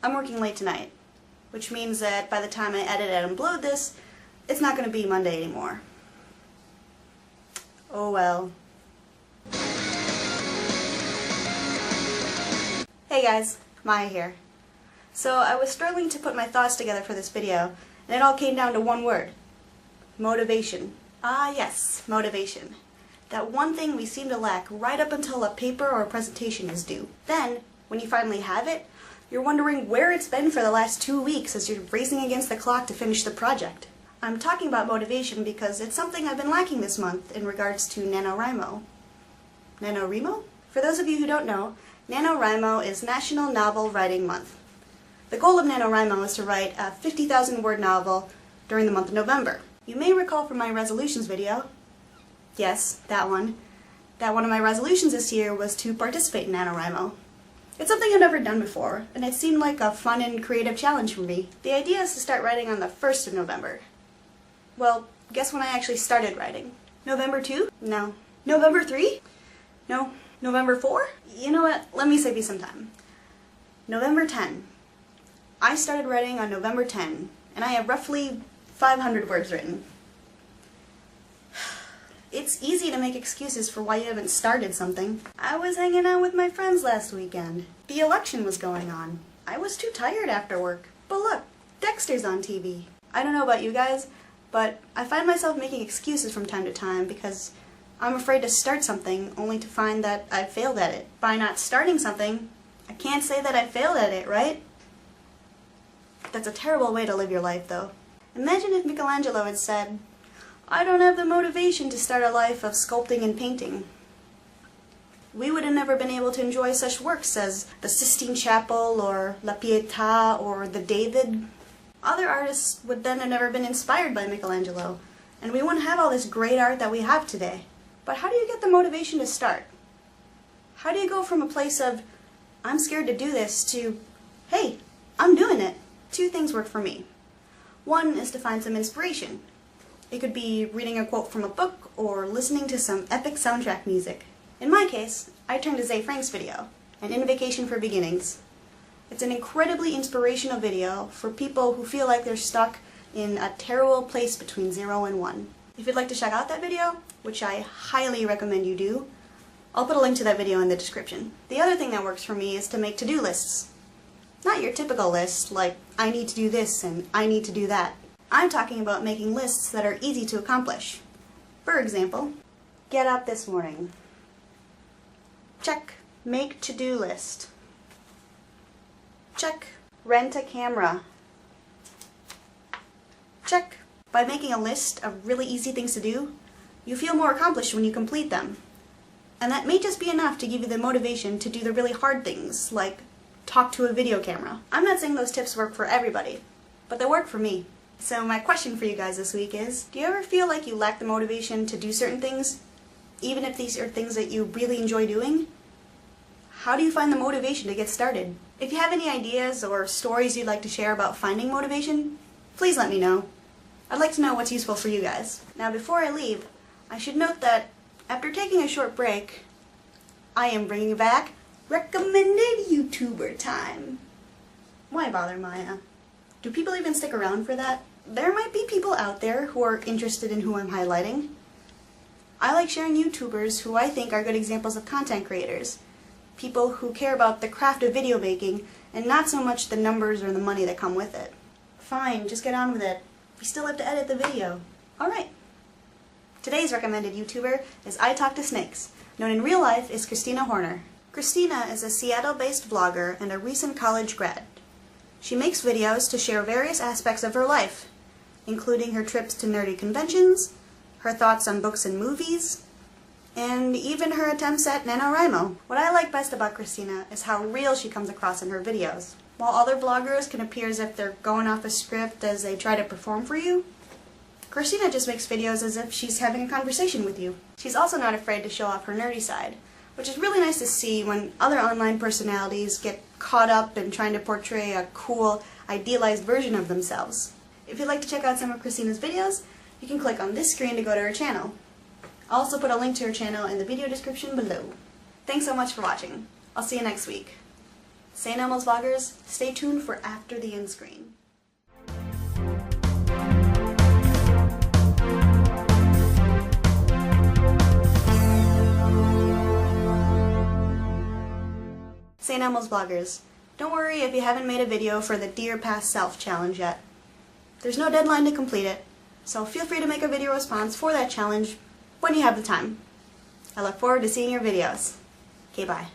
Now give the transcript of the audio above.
I'm working late tonight, which means that by the time I edit and upload this, it's not going to be Monday anymore. Oh well. Hey guys, Maya here. So I was struggling to put my thoughts together for this video, and it all came down to one word. Motivation. Ah yes, motivation. That one thing we seem to lack right up until a paper or a presentation is due. Then, when you finally have it, you're wondering where it's been for the last 2 weeks as you're racing against the clock to finish the project. I'm talking about motivation because it's something I've been lacking this month in regards to NaNoWriMo. NaNoWriMo? For those of you who don't know, NaNoWriMo is National Novel Writing Month. The goal of NaNoWriMo is to write a 50,000-word novel during the month of November. You may recall from my resolutions video, yes, that one of my resolutions this year was to participate in NaNoWriMo. It's something I've never done before, and it seemed like a fun and creative challenge for me. The idea is to start writing on the 1st of November. Well, guess when I actually started writing? November 2? No. November 3? No. November 4? You know what? Let me save you some time. November 10. I started writing on November 10, and I have roughly 500 words written. It's easy to make excuses for why you haven't started something. I was hanging out with my friends last weekend. The election was going on. I was too tired after work. But look, Dexter's on TV. I don't know about you guys, but I find myself making excuses from time to time because I'm afraid to start something only to find that I failed at it. By not starting something, I can't say that I failed at it, right? That's a terrible way to live your life, though. Imagine if Michelangelo had said, "I don't have the motivation to start a life of sculpting and painting." We would have never been able to enjoy such works as the Sistine Chapel or La Pietà or the David. Other artists would then have never been inspired by Michelangelo, and we wouldn't have all this great art that we have today. But how do you get the motivation to start? How do you go from a place of, "I'm scared to do this," to, "Hey, I'm doing it"? 2 things work for me. One is to find some inspiration. It could be reading a quote from a book or listening to some epic soundtrack music. In my case, I turned to Zay Frank's video, An Invocation for Beginnings. It's an incredibly inspirational video for people who feel like they're stuck in a terrible place between 0 and 1. If you'd like to check out that video, which I highly recommend you do, I'll put a link to that video in the description. The other thing that works for me is to make to-do lists. Not your typical list, like I need to do this and I need to do that. I'm talking about making lists that are easy to accomplish. For example, get up this morning. Check. Make to-do list. Check. Rent a camera. Check. By making a list of really easy things to do, you feel more accomplished when you complete them. And that may just be enough to give you the motivation to do the really hard things, like talk to a video camera. I'm not saying those tips work for everybody, but they work for me. So my question for you guys this week is, do you ever feel like you lack the motivation to do certain things, even if these are things that you really enjoy doing? How do you find the motivation to get started? If you have any ideas or stories you'd like to share about finding motivation, please let me know. I'd like to know what's useful for you guys. Now before I leave, I should note that after taking a short break, I am bringing back recommended YouTuber time. Why bother, Maya? Do people even stick around for that? There might be people out there who are interested in who I'm highlighting. I like sharing YouTubers who I think are good examples of content creators. People who care about the craft of video making and not so much the numbers or the money that come with it. Fine, just get on with it. We still have to edit the video. Alright. Today's recommended YouTuber is italktosnakes, known in real life as Kristina Horner. Kristina is a Seattle-based vlogger and a recent college grad. She makes videos to share various aspects of her life, including her trips to nerdy conventions, her thoughts on books and movies, and even her attempts at NaNoWriMo. What I like best about Kristina is how real she comes across in her videos. While other vloggers can appear as if they're going off a script as they try to perform for you, Kristina just makes videos as if she's having a conversation with you. She's also not afraid to show off her nerdy side, which is really nice to see when other online personalities get caught up in trying to portray a cool, idealized version of themselves. If you'd like to check out some of Kristina's videos, you can click on this screen to go to her channel. I'll also put a link to her channel in the video description below. Thanks so much for watching. I'll see you next week. St. Elmo's Vloggers, stay tuned for After the End Screen. St. Elmo's Vloggers, don't worry if you haven't made a video for the Dear Past Self challenge yet. There's no deadline to complete it, so feel free to make a video response for that challenge when you have the time. I look forward to seeing your videos. Okay, bye.